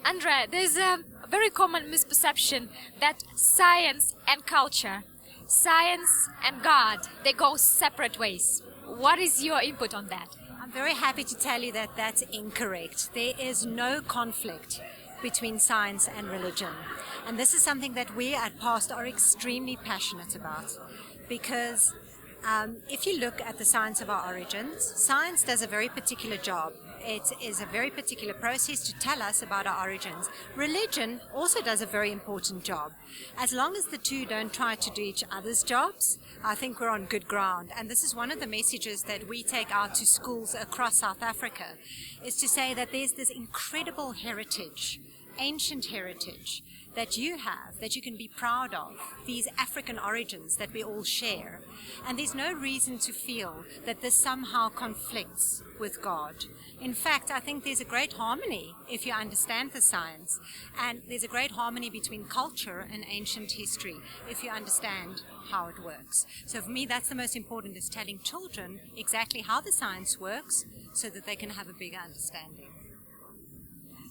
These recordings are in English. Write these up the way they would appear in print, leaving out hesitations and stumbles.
Andrea, there's a very common misperception that science and culture, science and God, they go separate ways. What is your input on that? I'm very happy to tell you that that's incorrect. There is no conflict between science and religion. And this is something that we at PAST are extremely passionate about, because if you look at the science of our origins, science does a very particular job. It is a very particular process to tell us about our origins. Religion also does a very important job. As long as the two don't try to do each other's jobs, I think we're on good ground. And this is one of the messages that we take out to schools across South Africa, is to say that there's this incredible heritage, ancient heritage, that you have, that you can be proud of, these African origins that we all share. And there's no reason to feel that this somehow conflicts with God. In fact, I think there's a great harmony if you understand the science, and there's a great harmony between culture and ancient history if you understand how it works. So for me, that's the most important, is telling children exactly how the science works so that they can have a bigger understanding.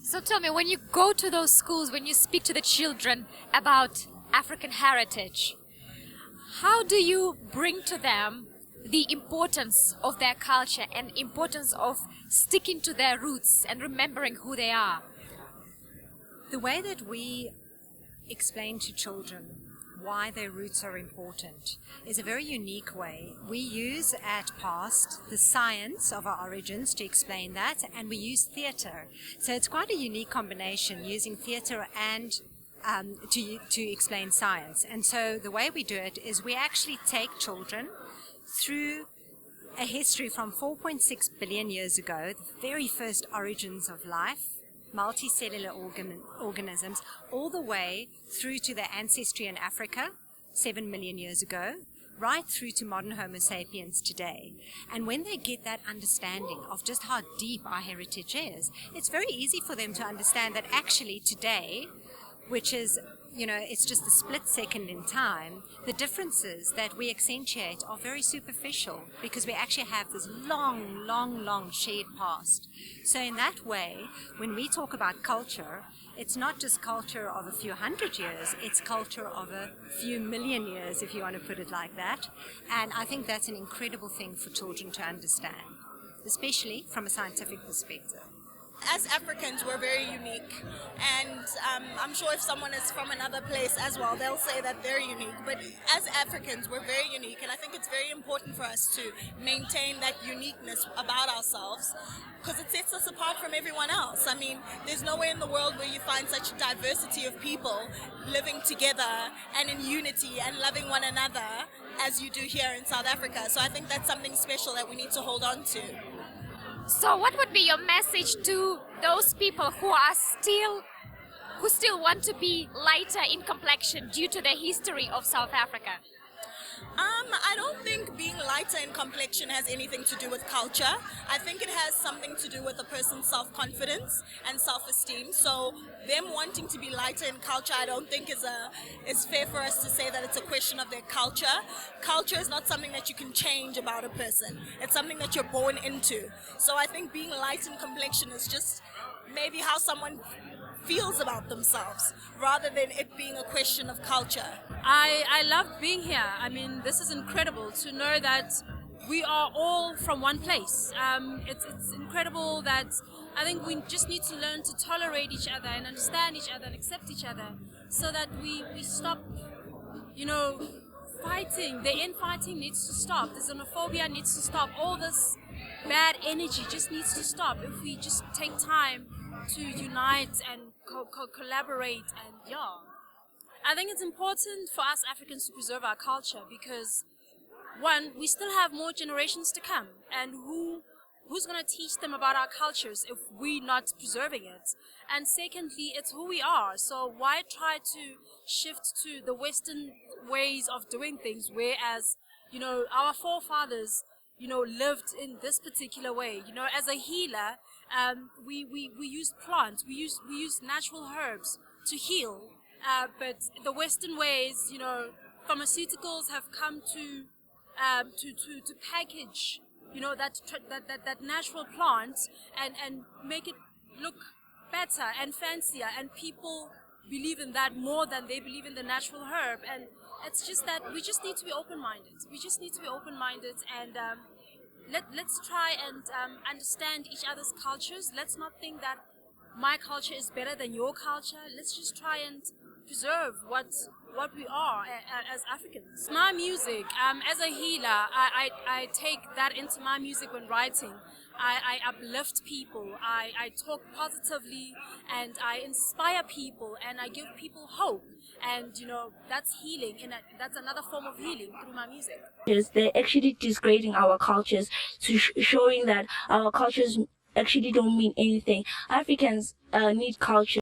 So tell me, when you go to those schools, when you speak to the children about African heritage, how do you bring to them the importance of their culture and importance of sticking to their roots and remembering who they are? The way that we explain to children why their roots are important is a very unique way. We use at PAST the science of our origins to explain that, and we use theatre. So it's quite a unique combination, using theatre and to explain science. And so the way we do it is we actually take children through a history from 4.6 billion years ago, the very first origins of life, multicellular organisms, all the way through to their ancestry in Africa 7 million years ago, right through to modern Homo sapiens today. And when they get that understanding of just how deep our heritage is, it's very easy for them to understand that actually today, which is, it's just a split second in time, the differences that we accentuate are very superficial, because we actually have this long shared past. So in that way, when we talk about culture, it's not just culture of a few hundred years, it's culture of a few million years, if you want to put it like that. And I think that's an incredible thing for children to understand, especially from a scientific perspective. As Africans, we're very unique, and I'm sure if someone is from another place as well, they'll say that they're unique. But as Africans, we're very unique, and I think it's very important for us to maintain that uniqueness about ourselves, because it sets us apart from everyone else. I mean, there's nowhere in the world where you find such a diversity of people living together and in unity and loving one another as you do here in South Africa. So I think that's something special that we need to hold on to. So what would be your message to those people who still want to be lighter in complexion due to the history of South Africa? I don't think being lighter in complexion has anything to do with culture. I think it has something to do with a person's self-confidence and self-esteem. So them wanting to be lighter in culture, I don't think is fair for us to say that it's a question of their culture. Culture is not something that you can change about a person. It's something that you're born into. So I think being light in complexion is just maybe how someone feels about themselves, rather than it being a question of culture. I love being here. I mean, this is incredible to know that we are all from one place. It's incredible that I think we just need to learn to tolerate each other and understand each other and accept each other, so that we stop, fighting. The infighting needs to stop. The xenophobia needs to stop. All this bad energy just needs to stop if we just take time to unite and collaborate. And I think it's important for us Africans to preserve our culture, because one, we still have more generations to come, and who's going to teach them about our cultures if we're not preserving it? And secondly, it's who we are, so why try to shift to the Western ways of doing things, whereas our forefathers lived in this particular way. As a healer, we use plants, we use natural herbs to heal, but the Western ways, pharmaceuticals have come to package, that natural plant and make it look better and fancier, and people believe in that more than they believe in the natural herb. And it's just that we just need to be open-minded. We just need to be open-minded, and let's try and understand each other's cultures. Let's not think that my culture is better than your culture. Let's just try and preserve what we are as Africans. My music, as a healer, I take that into my music when writing. I uplift people, I talk positively, and I inspire people, and I give people hope. And that's healing, and that's another form of healing through my music. They're actually disgrading our cultures, to showing that our cultures actually don't mean anything. Africans need culture.